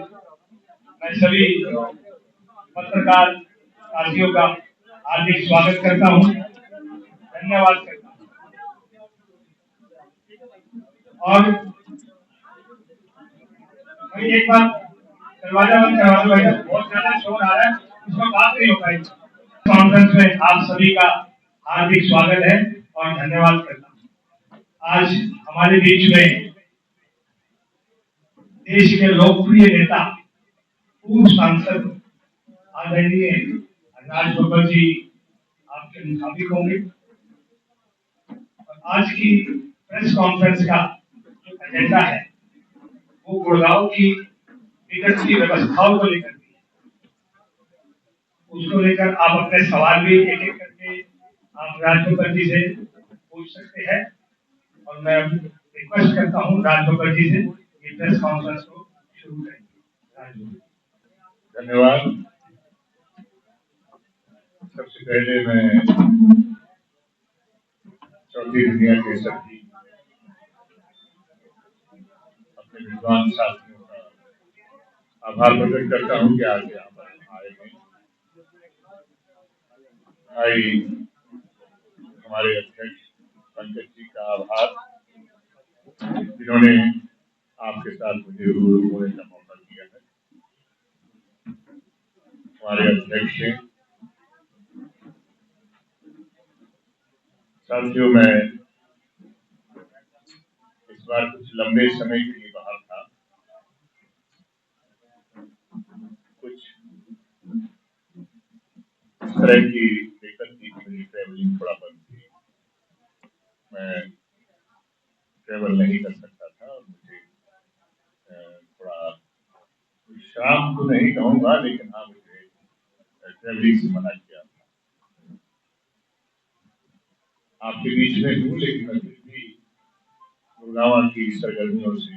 मैं सभी पत्रकार साथियों का हार्दिक स्वागत करता हूं, धन्यवाद करता हूं। और भाई एक बार दरवाजा बंद करवा दो भाई, बहुत ज्यादा शोर आ रहा है, इसमें बात नहीं हो पाएगी। कॉन्फ्रेंस में आप सभी का हार्दिक स्वागत है और धन्यवाद करता हूं। आज हमारे बीच में देश के लोकप्रिय नेता, पूर्व सांसद आदरणीय राज बब्बर जी आपके मुखातिब होंगे। और आज की प्रेस कॉन्फ्रेंस का जो एजेंडा है वो गुड़गांव की टिकट की व्यवस्थाओं को लेकर के, उसको लेकर आप अपने सवाल भी एक एक करके आप राज बब्बर जी से पूछ सकते हैं। और मैं रिक्वेस्ट करता हूँ राज बब्बर जी से ये प्रेस कॉन्फ्रेंस को शुरू करेंगे। धन्यवाद। सबसे पहले मैं चौथी दुनिया के सभी अपने विद्वान साथियों का आभार प्रकट करता हूँ कि आज यहाँ पर आए हैं। भाई हमारे अध्यक्ष पंकज जी का आभार, जिन्होंने आपके साथ मुझे रूबरू होने का मौका दिया है। हमारे अध्यक्ष साथियों, मैं इस बार कुछ लंबे समय के लिए बाहर था। कुछ इस तरह की दिक्कत थी कि मेरी ट्रेवलिंग थोड़ा बंद थी, मैं ट्रेवल नहीं कर सकता था और मुझे थोड़ा विश्राम तो नहीं कहूँगा, लेकिन हाँ मुझे ट्रेवलिंग से मना किया था। आपके बीच में हूँ, लेकिन मैं फिर भी गुड़गांव की सरगर्मियों से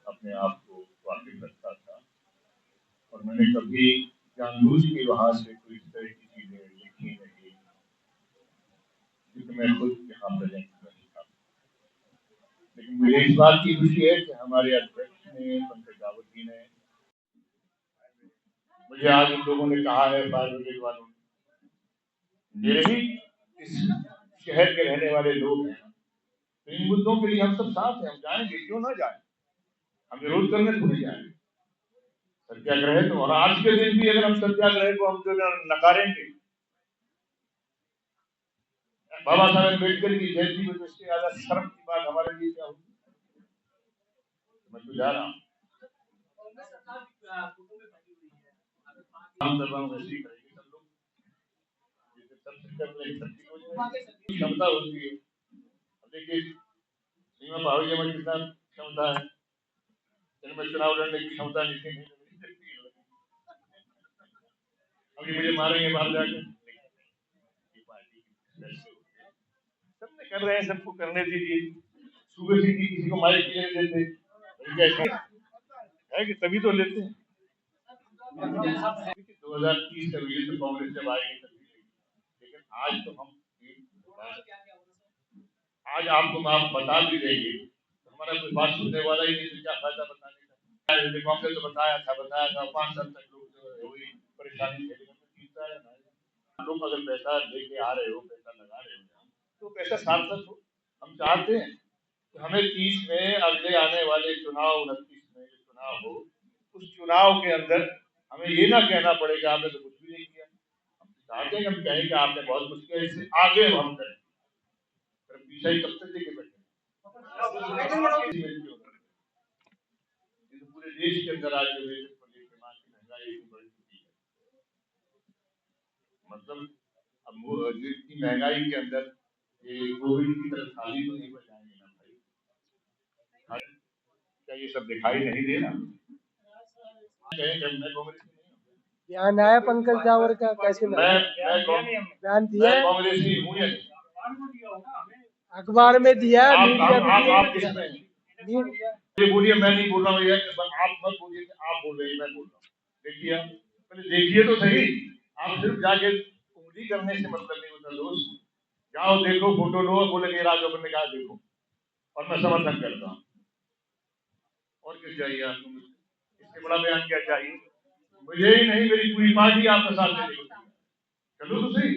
अपने आप को वाकिफ रखता था और मैंने कभी जानबूझ के वहां से कोई इस तरह की चीजें लिखी नहीं, क्योंकि मैं खुद यहाँ प्रेजेंट नहीं था। लेकिन मुझे इस बात की खुशी है कि हमारे अध्यक्ष ने, पंकज रावत जी ने, मुझे आज उन लोगों ने कहा है, फायर ब्रिगेड वालों ने, मेरे भी इस शहर के रहने वाले लोग हैं, तो इन मुद्दों के लिए हम सब साथ हैं, हम जाएंगे, क्यों ना जाए, हम विरोध करने थोड़ी जाएंगे। सत्याग्रह तो, और आज के दिन भी अगर हम सत्याग्रह को हम जो नकारेंगे, बाबा साहब अम्बेडकर की जयंती में, तो इससे ज्यादा शर्म की बात हमारे लिए क्या होगी। मैं तो जा रहा हूँ, हम सब हम वैसे ही करेंगे, सब लोग जैसे सब कर रहे हैं, सब ठीक हो जाएगा। क्षमता होती है, अब देखिए सीमा पहाड़ी में कितना क्षमता है, इनमें चुनाव लड़ने की क्षमता नहीं है। अब ये मुझे मारेंगे बाहर जाके, सबने कर रहे हैं, सबको करने दीजिए। सुबह से किसी को माइक नहीं देते है कि तभी तो लेते हैं। 2030 का विजय तो कांग्रेस जब आएगी तभी, लेकिन आज तो हम आज आपको आप बता भी देंगे, हमारा कोई बात सुनने वाला ही नहीं, तो क्या फायदा बताने का। कांग्रेस तो बताया था 5 साल तक लोग जो हुई परेशानी है। लोग अगर पैसा लेके आ रहे हो, पैसा लगा रहे हो, तो पैसा सार्थक हो। हम चाहते हैं कि हमें 30 में अगले आने वाले चुनाव, 29 में जो चुनाव हो, उस चुनाव के अंदर हमें ये ना कहना पड़ेगा आपने तो कुछ भी नहीं किया। हम चाहते हैं कि हम कहें कि आपने बहुत कुछ किया, इससे आगे हम करें, पीछे ही कब तक देखे बैठे। पूरे देश के अंदर आज जो वेतन को लेकर महंगाई बढ़ चुकी है, मतलब अब इतनी महंगाई के अंदर ये कोविड की तरफ खाली तो नहीं बचाएंगे ना भाई। क्या ये सब दिखाई नहीं दे रहा? बयान आया पंकज रावत का, कैसे बयान दिया है? कांग्रेसी हूँ या अखबार में दिया, मीडिया में बोलिए, मैं नहीं बोल रहा हूँ, आप मत बोलिए कि आप बोल रहे हैं, मैं बोल रहा हूँ। देखिए पहले देखिए तो सही, आप सिर्फ जाके उंगली करने से मतलब नहीं होता दोस्त। जाओ देखो, फोटो लो, बोलेंगे राज बब्बर ने कहा देखो, और मैं समर्थन करता हूँ। और क्या चाहिए आपको? इस इससे बड़ा बयान क्या चाहिए? मुझे ही नहीं, मेरी पूरी पार्टी आपका साथ देने को तैयार है। चलो तो सही।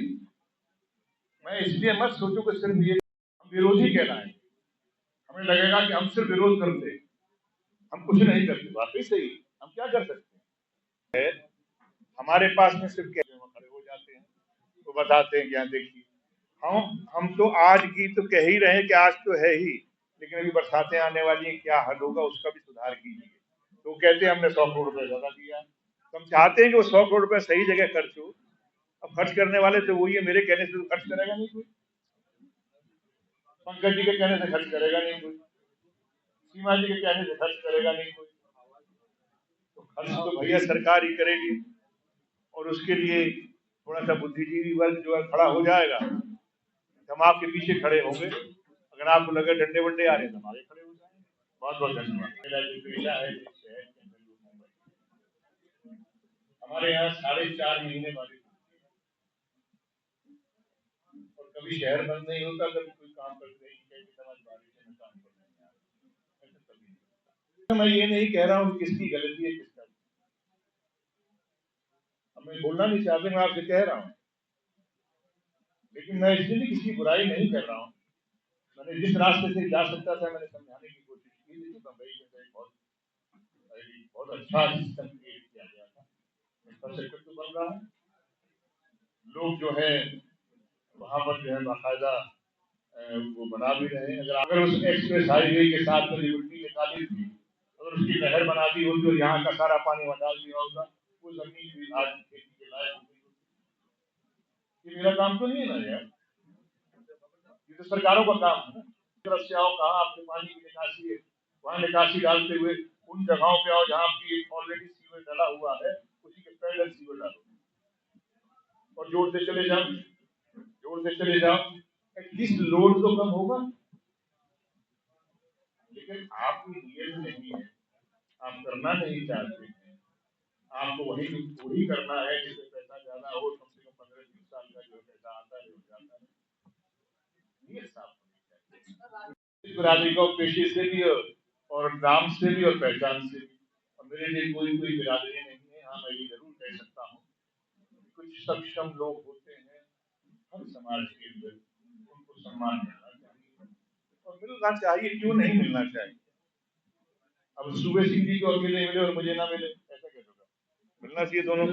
मैं इसलिए मत सोचो कि सिर्फ ये हम विरोधी कहलाएं, हमें लगेगा कि हम सिर्फ विरोध करते हैं, हम कुछ नहीं करते। वाकई सही, हम क्या कर सकते हैं? हमारे पास में सिर्फ क्या खड़े हो जाते हैं तो बताते हैं, क्या देखिए हम तो आज की तो कह ही रहे हैं कि आज तो है ही, लेकिन अभी बरसातें आने वाली हैं, क्या हल होगा उसका भी सुधार कीजिए। तो कहते हैं हमने 100 करोड़ रुपए ज्यादा दिया। तो हम चाहते हैं कि वो 100 करोड़ रुपए सही जगह खर्च हो। अब खर्च करने वाले तो वही है, मेरे कहने से तो खर्च करेगा नहीं कोई, पंकज जी के कहने से खर्च करेगा नहीं कोई, सीमा जी के कहने से खर्च करेगा नहीं कोई। तो खर्च तो भैया सरकार ही करेगी, और उसके लिए थोड़ा सा बुद्धिजीवी वर्ग जो है खड़ा हो जाएगा। हम आपके पीछे खड़े होंगे, अगर आपको लगे डंडे वंडे आ रहे हैं तो हम आगे खड़े हो जाएंगे। बहुत बहुत धन्यवाद। मेरा जो पेशा है जिस शहर के अंदर मुंबई, हमारे यहाँ 4.5 महीने बारिश होती है, और कभी शहर बंद नहीं होता, कभी कोई काम करते नहीं, समझ बारिश में काम कर नहीं आ रहा, ऐसा कभी नहीं होता। मैं ये नहीं कह रहा हूँ किसकी गलती है किसका, अब मैं बोलना नहीं चाहते, मैं आपसे कह रहा हूँ, लेकिन मैं इसलिए भी किसी की बुराई नहीं कर रहा हूँ। मैंने जिस रास्ते से जा सकता था मैंने समझाने की कोशिश की, लेकिन मुंबई के अंदर बहुत अच्छा सिस्टम क्रिएट किया गया था, इंफ्रास्ट्रक्चर तो बन रहा है, लोग जो है वहां पर जो है बाकायदा वो बना भी रहे हैं। अगर उस एक्सप्रेस हाईवे के साथ में लिबर्टी निकाली थी, अगर उसकी नहर बना दी होती और यहाँ का सारा पानी वहाँ डाल दिया होता, वो जमीन भी आज खेती के लायक हो गई होती। ये मेरा काम तो नहीं है ना यार, ये तो सरकारों का काम है ना। तरफ से आओ, कहाँ आपके पानी की निकासी है, वहाँ निकासी डालते हुए उन जगहों पे आओ जहाँ की ऑलरेडी सीवर डला हुआ है, उसी के पैरेलल सीवर डालो और जोड़ते चले जाओ, जोड़ते चले जाओ, एटलीस्ट लोड तो कम होगा। लेकिन आपकी नीयत नहीं है, आप करना नहीं चाहते हैं, आपको वही करना है जिससे पैसा ज्यादा हो, कम से कम 15-20 साल का जो पैसा आता है हो जाता है। नीयत साफ होनी चाहिए इस बिरादरी को, पेशे से भी और नाम से भी और पहचान से भी। और मेरे लिए कोई बिरादरी नहीं है। हाँ, मैं ये जरूर कह सकता हूँ कुछ सक्षम लोग होते हैं हर समाज के अंदर, उनको सम्मान मिलना चाहिए, और मिलना चाहिए, क्यों नहीं मिलना चाहिए। अब सुबह सिंह जी को अकेले मिले और मुझे ना मिले, ऐसा कैसे होगा? मिलना चाहिए दोनों को।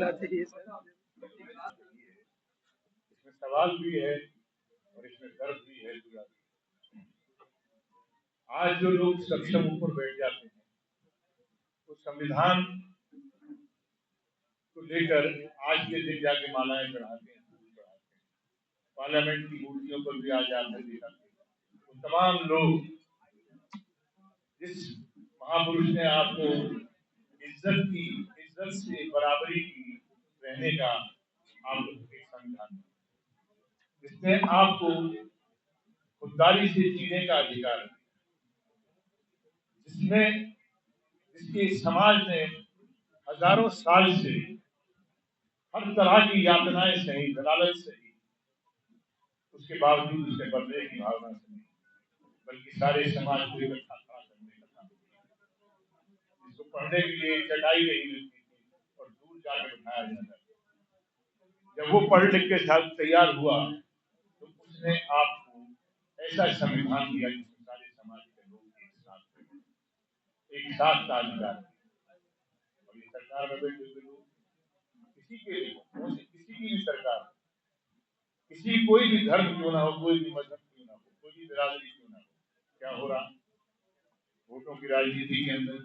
इसमें सवाल भी है और इसमें गर्व भी है। आज जो लोग सक्षम ऊपर बैठ जाते हैं, तो संविधान को लेकर आज के दिन जाके मालाएं चढ़ाते हैं, पार्लियामेंट की मूर्तियों पर भी आज आपने देखा, तो तमाम लोग, जिस महापुरुष ने आपको इज्जत से बराबरी की रहने का आपको एक संविधान, जिसने आपको खुददारी से जीने का अधिकार, जिसके समाज ने हजारों साल से हर तरह की यातनाएं सही, दलालत सही, उसके बावजूद उसने बदले की भावना से नहीं, बल्कि सारे समाज को इकट्ठा खड़ा करने का काम किया। जिसको पढ़ने के लिए चटाई नहीं मिलती थी और दूर जाकर बिठाया जाता था, जब वो पढ़ लिख के साथ तैयार हुआ तो उसने आपको ऐसा संविधान दिया जिसमें सारे समाज के लोग एक साथ का अधिकार। और ये सरकार में बैठे हुए लोग किसी के लिए, किसी की भी सरकार, किसी कोई भी धर्म क्यों ना हो, कोई भी मजहब क्यों ना हो, कोई भी बिरादरी क्यों ना हो, क्या हो रहा वोटों की राजनीति के अंदर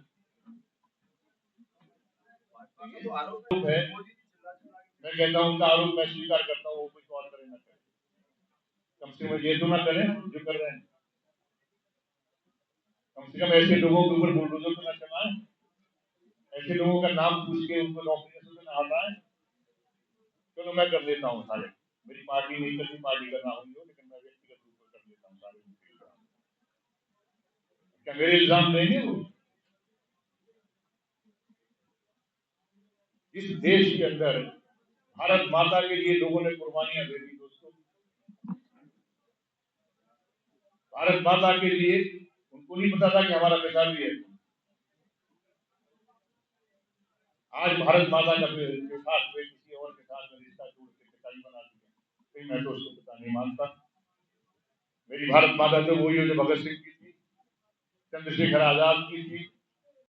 तो आरोप है। मैं कहता हूँ उनका आरोप मैं स्वीकार करता हूँ, वो कुछ और करे ना करे, कम से कम ये तो ना करें जो कर रहे हैं, कम से कम ऐसे लोगों के ऊपर बुलडोजर तो ना चलाएं, ऐसे लोगों का नाम पूछ के उनको नौकरी से ना हटाएं। चलो मैं कर लेता हूँ सारे, मेरी पार्टी नहीं करती, पार्टी का ना हो, लेकिन मैं व्यक्तिगत रूप से कर लेता हूँ सारे। क्या मेरे इल्जाम देंगे वो? इस देश के अंदर भारत माता के लिए लोगों ने कुर्बानियां दे दी दोस्तों, भारत माता के लिए उनको नहीं पता था कि हमारा पिता भी है। आज भारत माता का के साथ वे किसी और के साथ में रिश्ता जोड़ के कटाई बना दिया, मैं तो उसको पता नहीं मानता। मेरी भारत माता तो वही है जो भगत सिंह की थी, चंद्रशेखर आजाद की थी,